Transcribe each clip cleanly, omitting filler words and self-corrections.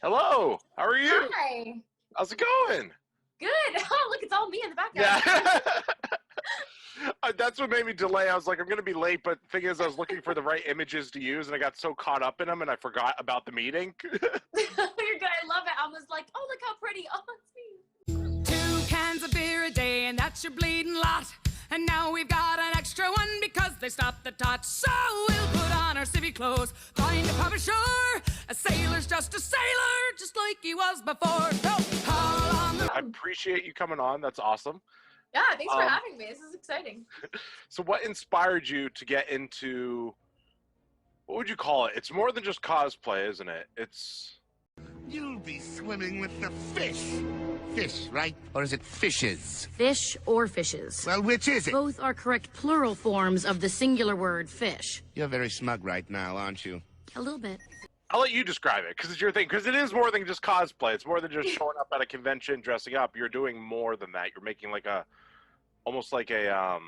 Hello, how are you? Hi. How's it going? Good. Oh, look, it's all me in the background. Yeah. That's what made me delay. I was like, I'm going to be late, but the thing is, I was looking for the right images to use, and I got so caught up in them, and I forgot about the meeting. You're good. I love it. I was like, oh, look how pretty. Oh, it's me. 2 cans of beer a day, and that's your bleeding lot. And now we've got an extra one because they stopped the tot. So we'll put on our civvy clothes, find a pub ashore. A sailor's just a sailor, just like he was before. So haul on the... I appreciate you coming on. That's awesome. Yeah, thanks for having me. This is exciting. So what inspired you to get into, what would you call it? It's more than just cosplay, isn't it? It's... You'll be swimming with the fish. Fish, right? Or is it fishes? Fish or fishes. Well, which is it? Both are correct plural forms of the singular word fish. You're very smug right now, aren't you? A little bit. I'll let you describe it, because it's your thing. Because it is more than just cosplay. It's more than just showing up at a convention, dressing up. You're doing more than that. You're making like a, almost like a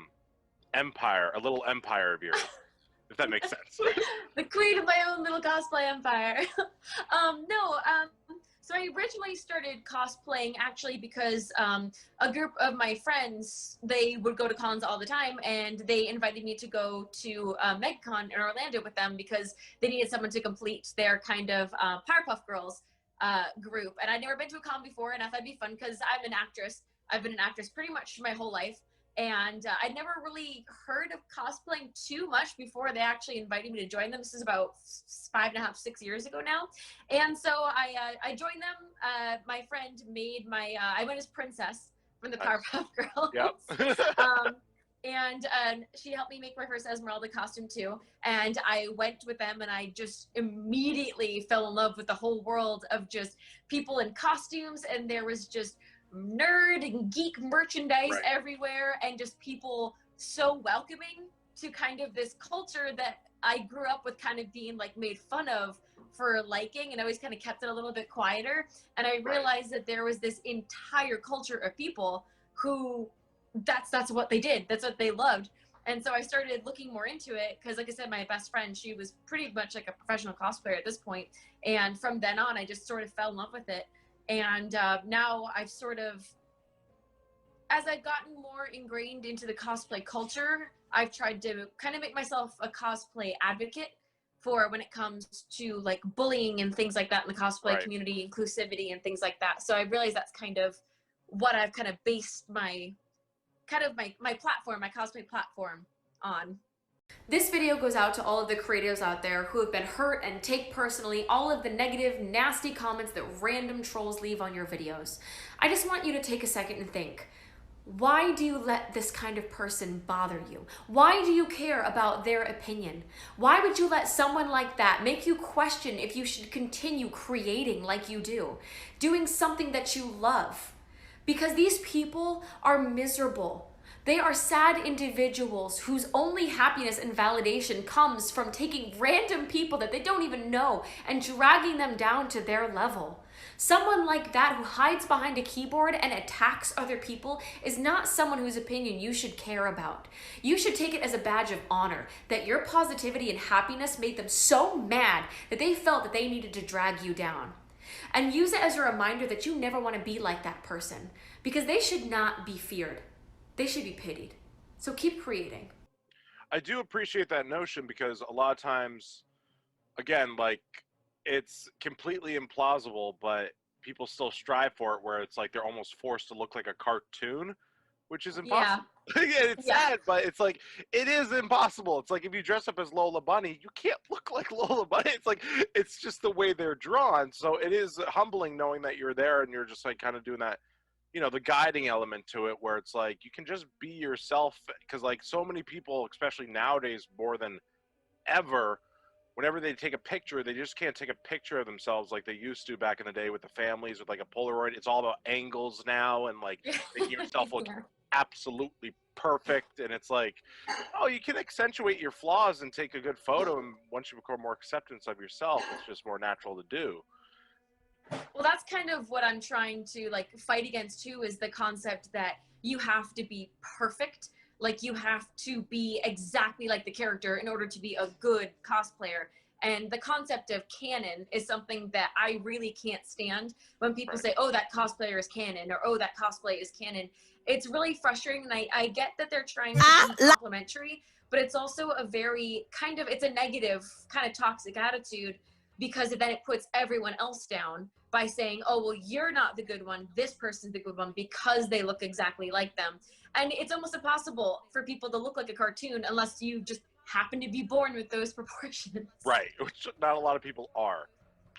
empire, a little empire of yours, if that makes sense. The queen of my own little cosplay empire. So I originally started cosplaying actually because a group of my friends, they would go to cons all the time, and they invited me to go to MegCon in Orlando with them because they needed someone to complete their kind of Powerpuff Girls group. And I'd never been to a con before, and I thought it'd be fun because I'm an actress. I've been an actress pretty much my whole life. And I'd never really heard of cosplaying too much before they actually invited me to join them. This is about 5.5, 6 years ago now. And so I joined them. My friend made my, I went as Princess from the Powerpuff Girls. Yep. And she helped me make my first Esmeralda costume too. And I went with them, and I just immediately fell in love with the whole world of just people in costumes. And there was just nerd and geek merchandise everywhere, and just people so welcoming to kind of this culture that I grew up with kind of being like made fun of for liking, and I always kind of kept it a little bit quieter. And I realized that there was this entire culture of people who that's what they did, that's what they loved. And so I started looking more into it because, like I said, my best friend, she was pretty much like a professional cosplayer at this point. And from then on, I just sort of fell in love with it. And now I've sort of, as I've gotten more ingrained into the cosplay culture, I've tried to kind of make myself a cosplay advocate for when it comes to like bullying and things like that in the cosplay community, inclusivity and things like that. So I realize that's kind of what I've kind of based my platform, my cosplay platform on. This video goes out to all of the creatives out there who have been hurt and take personally all of the negative, nasty comments that random trolls leave on your videos. I just want you to take a second and think, why do you let this kind of person bother you? Why do you care about their opinion? Why would you let someone like that make you question if you should continue creating like you do, doing something that you love? Because these people are miserable. They are sad individuals whose only happiness and validation comes from taking random people that they don't even know and dragging them down to their level. Someone like that who hides behind a keyboard and attacks other people is not someone whose opinion you should care about. You should take it as a badge of honor that your positivity and happiness made them so mad that they felt that they needed to drag you down. And use it as a reminder that you never want to be like that person, because they should not be feared. They should be pitied. So keep creating. I do appreciate that notion, because a lot of times, again, like, it's completely implausible, but people still strive for it, where it's like they're almost forced to look like a cartoon, which is impossible. Yeah. It's sad, but it's like, it is impossible. It's like if you dress up as Lola Bunny, you can't look like Lola Bunny. It's like, it's just the way they're drawn. So it is humbling knowing that you're there and you're just like kind of doing that, you know, the guiding element to it, where it's like you can just be yourself. Because like so many people, especially nowadays more than ever, whenever they take a picture, they just can't take a picture of themselves like they used to back in the day with the families with like a Polaroid. It's all about angles now and like making yourself look absolutely perfect. And it's like, oh, you can accentuate your flaws and take a good photo, and once you become more acceptance of yourself, it's just more natural to do. Well, that's kind of what I'm trying to like fight against too, is the concept that you have to be perfect. Like you have to be exactly like the character in order to be a good cosplayer. And the concept of canon is something that I really can't stand when people say, oh, that cosplayer is canon, or oh, that cosplay is canon. It's really frustrating, and I get that they're trying to be complimentary, but it's also a very it's a negative kind of toxic attitude, because then it puts everyone else down by saying, oh, well, you're not the good one, this person's the good one because they look exactly like them. And it's almost impossible for people to look like a cartoon unless you just happen to be born with those proportions. Right, which not a lot of people are.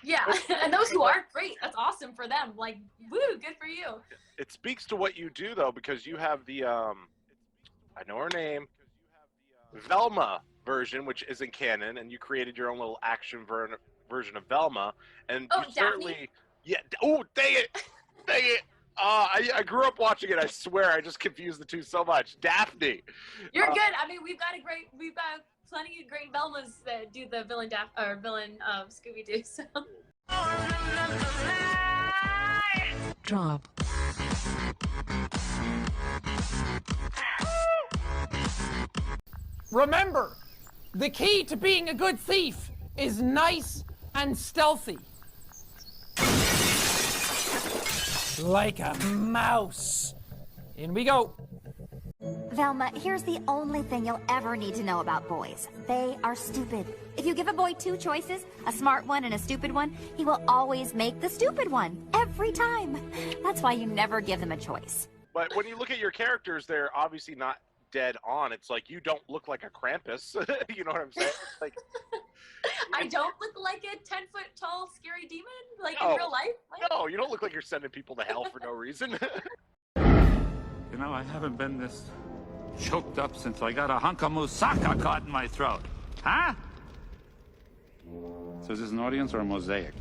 Yeah, and those who are, great. That's awesome for them. Like, woo, good for you. It speaks to what you do, though, because you have the, I know her name, Velma version, which isn't canon, and you created your own little action version of Velma. And Oh, you certainly, Daphne? yeah, oh, dang it, dang it. I grew up watching it. I swear, I just confused the two so much. Daphne. You're good. I mean, we've got plenty of great Velmas that do the villain Scooby-Doo. So. Drop. Remember, the key to being a good thief is nice and stealthy. Like a mouse. In we go. Velma, here's the only thing you'll ever need to know about boys. They are stupid. If you give a boy two choices, a smart one and a stupid one, he will always make the stupid one. Every time. That's why you never give them a choice. But when you look at your characters, they're obviously not dead on. It's like you don't look like a Krampus. You know what I'm saying? It's like I don't look like a 10-foot tall scary demon, like No. in real life. Like, no, you don't look like you're sending people to hell for no reason. You know, I haven't been this choked up since I got a hunk of moussaka caught in my throat. Huh? So is this an audience or a mosaic?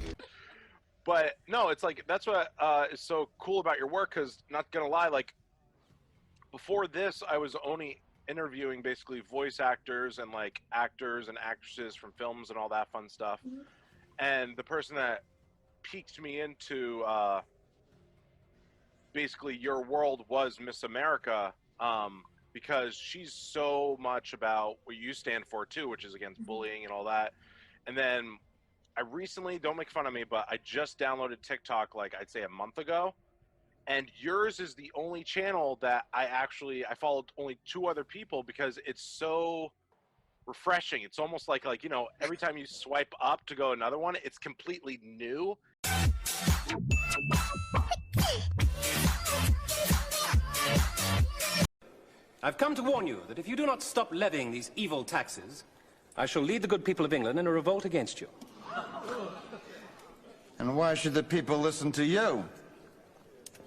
But no, it's like that's what is so cool about your work, because not gonna lie, like before this I was only interviewing basically voice actors and like actors and actresses from films and all that fun stuff. And the person that piqued me into basically your world was Miss America, because she's so much about what you stand for too, which is against bullying and all that. And then I recently, don't make fun of me, but I just downloaded TikTok like I'd say a month ago, and yours is the only channel that I followed only 2 other people, because it's so refreshing. It's almost like you know, every time you swipe up to go another one, it's completely new. I've come to warn you that if you do not stop levying these evil taxes, I shall lead the good people of England in a revolt against you. And why should the people listen to you?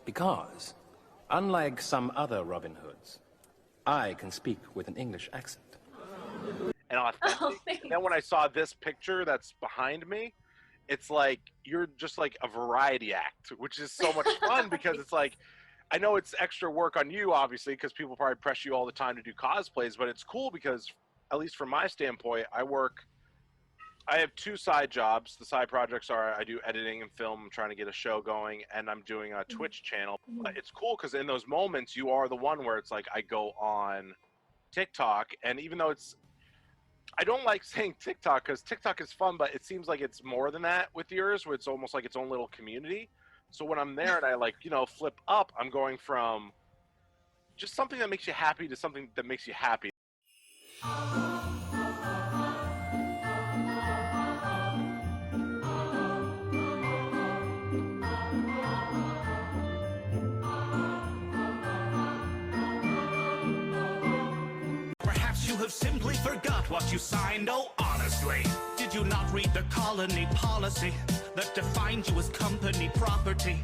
Because, unlike some other Robin Hoods, I can speak with an English accent. And authentic. And then when I saw this picture that's behind me, it's like you're just like a variety act, which is so much fun because it's like, I know it's extra work on you, obviously, because people probably press you all the time to do cosplays, but it's cool because, at least from my standpoint, I have 2 side jobs. The side projects are I do editing and film, I'm trying to get a show going, and I'm doing a Twitch channel. But it's cool because in those moments, you are the one where it's like I go on TikTok, and even though I don't like saying TikTok because TikTok is fun, but it seems like it's more than that with yours, where it's almost like its own little community. So when I'm there and I flip up, I'm going from just something that makes you happy to something that makes you happy. Perhaps you have simply forgot what you signed, oh honestly. Did you not read the colony policy that defined you as company property?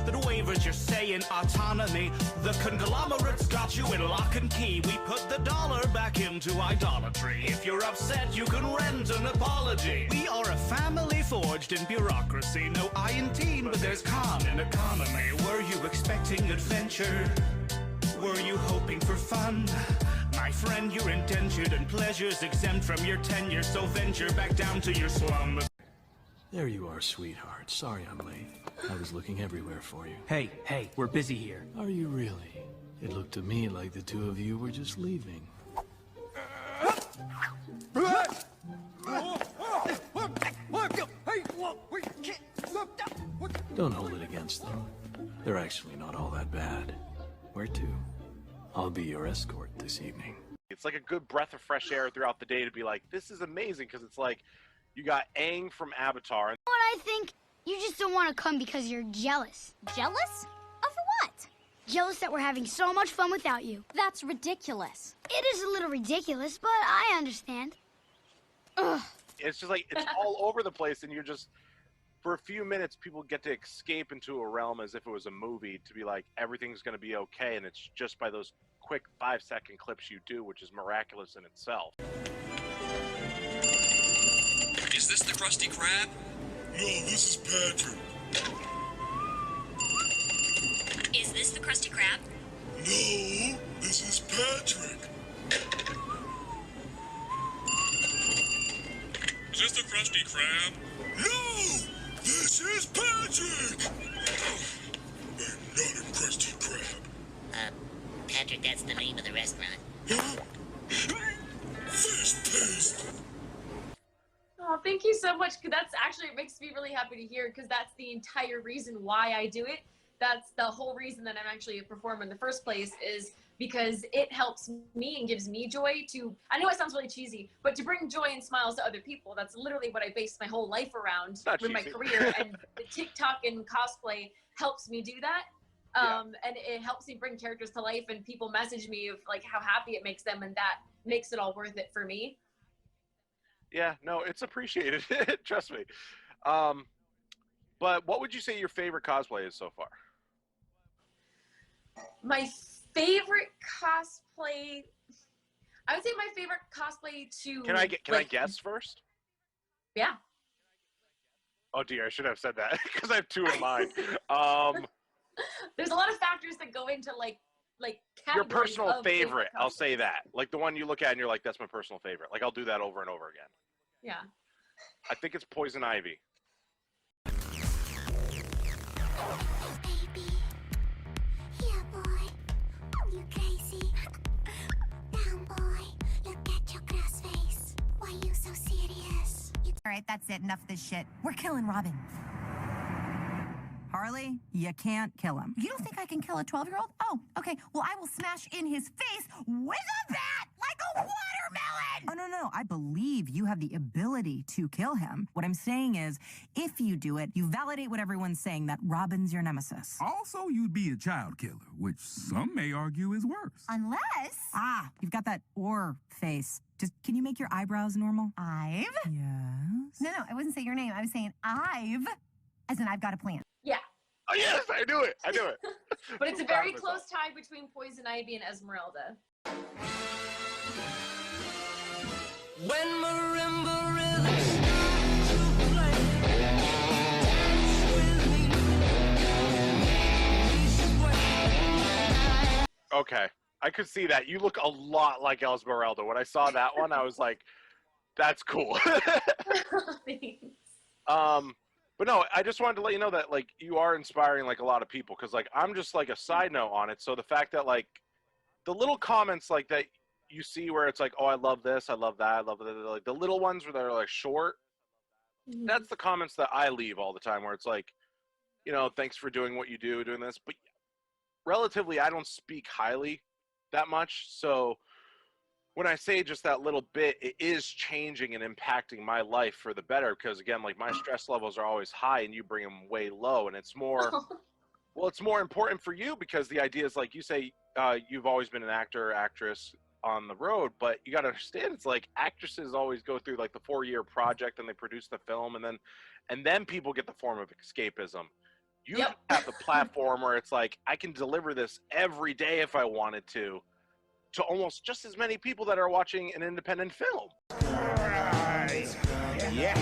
That waivers your say in autonomy. The conglomerates got you in lock and key. We put the dollar back into idolatry. If you're upset, you can rent an apology. We are a family forged in bureaucracy. No I in teen, but there's con in economy. Were you expecting adventure? Were you hoping for fun? My friend, you're indentured and pleasures exempt from your tenure, so venture back down to your slum. There you are, sweetheart. Sorry I'm late. I was looking everywhere for you. Hey, we're busy here. Are you really? It looked to me like the 2 of you were just leaving. Don't hold it against them. They're actually not all that bad. Where to? I'll be your escort this evening. It's like a good breath of fresh air throughout the day to be like, this is amazing, because it's like, you got Aang from Avatar. What I think? You just don't want to come because you're jealous. Jealous? Of what? Jealous that we're having so much fun without you. That's ridiculous. It is a little ridiculous, but I understand. Ugh. It's just like, it's all over the place, and you're just, for a few minutes, people get to escape into a realm as if it was a movie, to be like, everything's going to be okay, and it's just by those quick 5-second clips you do, which is miraculous in itself. Is this the Krusty Krab? No, this is Patrick. Is this the Krusty Krab? No, this is Patrick. Is this the Krusty Krab? No, this is Patrick. I'm not a Krusty Krab. Patrick, that's the name of the restaurant. Huh? Fish paste. Oh, thank you so much. That's actually, it makes me really happy to hear, because that's the entire reason why I do it. That's the whole reason that I'm actually a performer in the first place, is because it helps me and gives me joy to, I know it sounds really cheesy, but to bring joy and smiles to other people. That's literally what I base my whole life around with my career, and the TikTok and cosplay helps me do that. And it helps me bring characters to life, and people message me of like how happy it makes them, and that makes it all worth it for me. Yeah, no, it's appreciated. Trust me. But what would you say your favorite cosplay is so far? My favorite cosplay, I would say my favorite cosplay to. Can I guess first? Yeah. Oh dear, I should have said that because I have two in mind. There's a lot of factors that go into like your personal favorite. I'll say that, like the one you look at and you're like, that's my personal favorite. Like I'll do that over and over again. Yeah. I think it's Poison Ivy. Baby. Yeah, boy. You crazy. Down, boy. Look at your grass face. Why you so serious? All right, that's it. Enough of this shit. We're killing Robin. Harley, you can't kill him. You don't think I can kill a 12-year-old? Oh, okay. Well, I will smash in his face with a bat like a watermelon! Oh, no. I believe you have the ability to kill him. What I'm saying is, if you do it, you validate what everyone's saying, that Robin's your nemesis. Also, you'd be a child killer, which some may argue is worse. Unless... Ah, you've got that or face. Just, can you make your eyebrows normal? Ive? Yes? No, I wouldn't say your name. I was saying Ive, as in I've got a plan. Yeah. Oh yes, I knew it. But it's a very close tie between Poison Ivy and Esmeralda. When marimba rhythms start to play, dance with me, Okay, I could see that. You look a lot like Esmeralda. When I saw that one, I was like, that's cool. But no, I just wanted to let you know that like you are inspiring like a lot of people, because like I'm just like a side note on it. So the fact that like the little comments like that you see where it's like, oh, I love this, I love that, I love that, like the little ones where they're like short, that's the comments that I leave all the time, where it's like, you know, thanks for doing what you do, doing this. But relatively, I don't speak highly that much. So when I say just that little bit, it is changing and impacting my life for the better, because again, like my stress levels are always high and you bring them way low, and it's more, well, it's more important for you, because the idea is like you say, you've always been an actor or actress on the road, but you got to understand, it's like actresses always go through like the 4-year project and they produce the film, and then people get the form of escapism. You have the platform where it's like, I can deliver this every day if I wanted to almost just as many people that are watching an independent film. Yeah.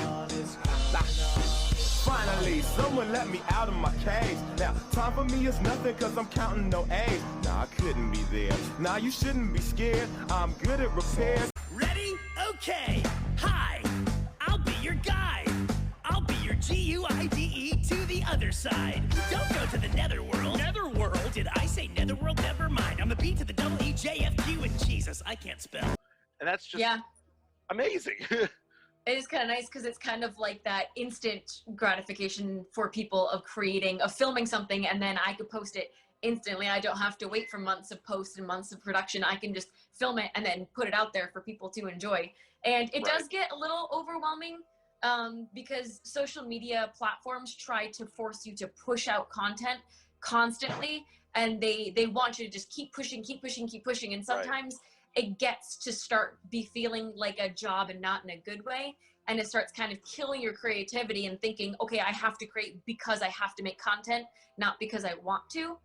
Finally, someone let me out of my cage. Now, time for me is nothing, cause I'm counting no A's. Nah, I couldn't be there. Nah, you shouldn't be scared. I'm good at repairs. Ready? Okay. Hi, I'll be your guide. I'll be your GUIDE to the other side. Don't go to the netherworld. Netherworld? Did I say netherworld? Never mind. I'm the B to the double EJFQ and Jesus, I can't spell. And that's just amazing. It is kind of nice because it's kind of like that instant gratification for people of filming something, and then I could post it instantly. I don't have to wait for months of post and months of production. I can just film it and then put it out there for people to enjoy. And it does get a little overwhelming because social media platforms try to force you to push out content constantly, and they want you to just keep pushing, and sometimes it gets to start be feeling like a job and not in a good way, and it starts kind of killing your creativity and thinking, okay, I have to create because I have to make content, not because I want to.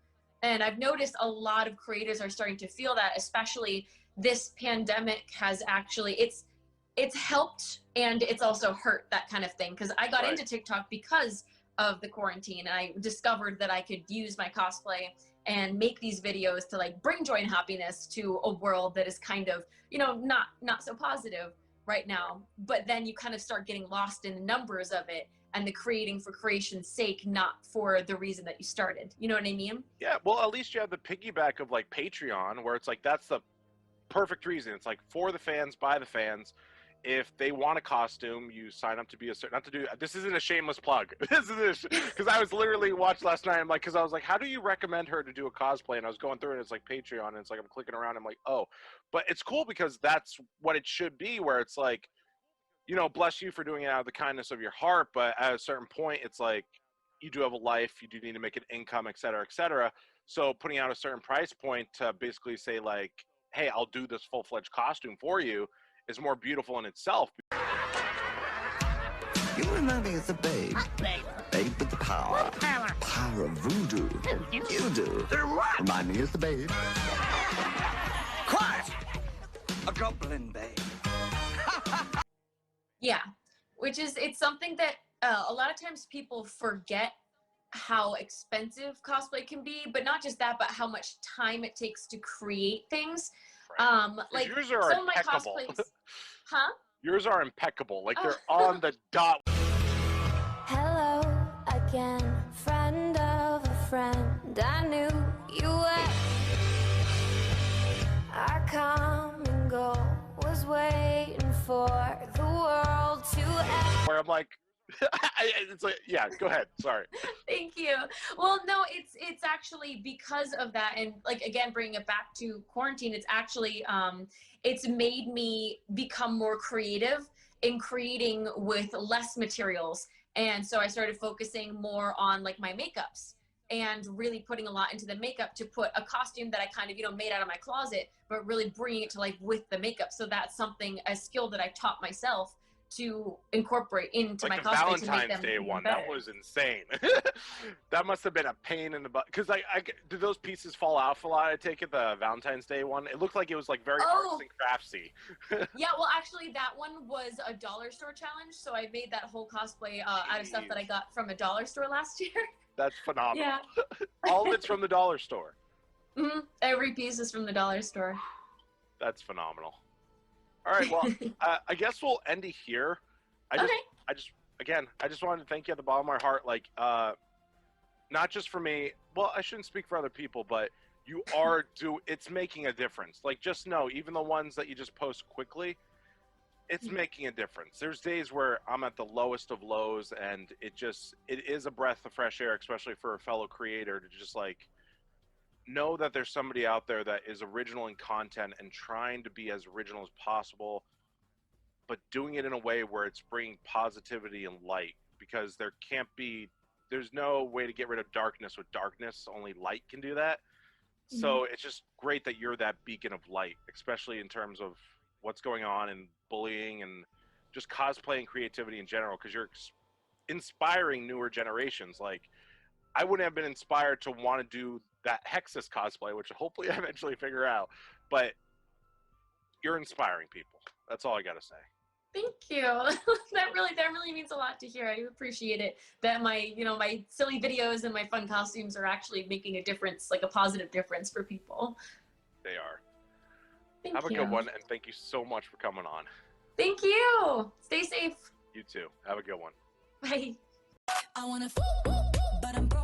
And I've noticed a lot of creators are starting to feel that, especially this pandemic has actually, it's helped and it's also hurt, that kind of thing. Because I got into TikTok because of the quarantine, and I discovered that I could use my cosplay and make these videos to like bring joy and happiness to a world that is kind of, you know, not so positive right now. But then you kind of start getting lost in the numbers of it and the creating for creation's sake, not for the reason that you started. You know what I mean? Yeah, well, at least you have the piggyback of like Patreon, where it's like that's the perfect reason. It's like for the fans, by the fans. If they want a costume, you sign up to be a certain. Not to do. This isn't a shameless plug. This is because I was literally watched last night. I'm like, because I was like, how do you recommend her to do a cosplay? And I was going through it. And it's like Patreon, and it's like I'm clicking around. I'm like, oh, but it's cool because that's what it should be. Where it's like, you know, bless you for doing it out of the kindness of your heart. But at a certain point, it's like you do have a life. You do need to make an income, et cetera, et cetera. So putting out a certain price point to basically say like, hey, I'll do this full-fledged costume for you is more beautiful in itself. You remind me of the babe. Babe with the power. Power of voodoo. You do. Remind me of the babe. Quiet! A goblin babe. Yeah, which is, it's something that a lot of times people forget how expensive cosplay can be, but not just that, but how much time it takes to create things. Like yours are some of my impeccable. cosplays, huh? Yours are impeccable. Like they're on the dot. Hello again, friend of a friend. I knew you were. Our come and go was waiting for the world to end. Where I'm like, it's like, yeah, go ahead. Sorry. Thank you. Well, no, it's actually because of that, and like again, bringing it back to quarantine, it's actually it's made me become more creative in creating with less materials, and so I started focusing more on like my makeups and really putting a lot into the makeup to put a costume that I kind of, you know, made out of my closet, but really bringing it to life with the makeup. So that's something, a skill that I taught myself to incorporate into like my the cosplay to make them Valentine's Day one, better. that was insane. That must have been a pain in the butt. Because did those pieces fall off a lot? I take it the Valentine's Day one. It looked like it was like very arts and craftsy. Yeah, well, actually, that one was a dollar store challenge. So I made that whole cosplay out of stuff that I got from a dollar store last year. That's phenomenal. Yeah. All of it's from the dollar store. Mm-hmm. Every piece is from the dollar store. That's phenomenal. All right, well, I guess we'll end it here. I just wanted to thank you at the bottom of my heart. Like, not just for me. Well, I shouldn't speak for other people, but you are it's making a difference. Like, just know, even the ones that you just post quickly, it's making a difference. There's days where I'm at the lowest of lows, and it is a breath of fresh air, especially for a fellow creator, to just like know that there's somebody out there that is original in content and trying to be as original as possible, but doing it in a way where it's bringing positivity and light, because there's no way to get rid of darkness with darkness. Only light can do that. So it's just great that you're that beacon of light, especially in terms of what's going on in bullying and just cosplay and creativity in general, because you're inspiring newer generations. Like, I wouldn't have been inspired to want to do that Hexus cosplay, which hopefully I eventually figure out, but you're inspiring people. That's all I gotta say. Thank you. that really means a lot to hear. I appreciate it. That my silly videos and my fun costumes are actually making a difference, like a positive difference for people. They are. Thank Have you. a good one, and thank you so much for coming on. Thank you. Stay safe. You too. Have a good one. Bye. I wanna but I'm broke.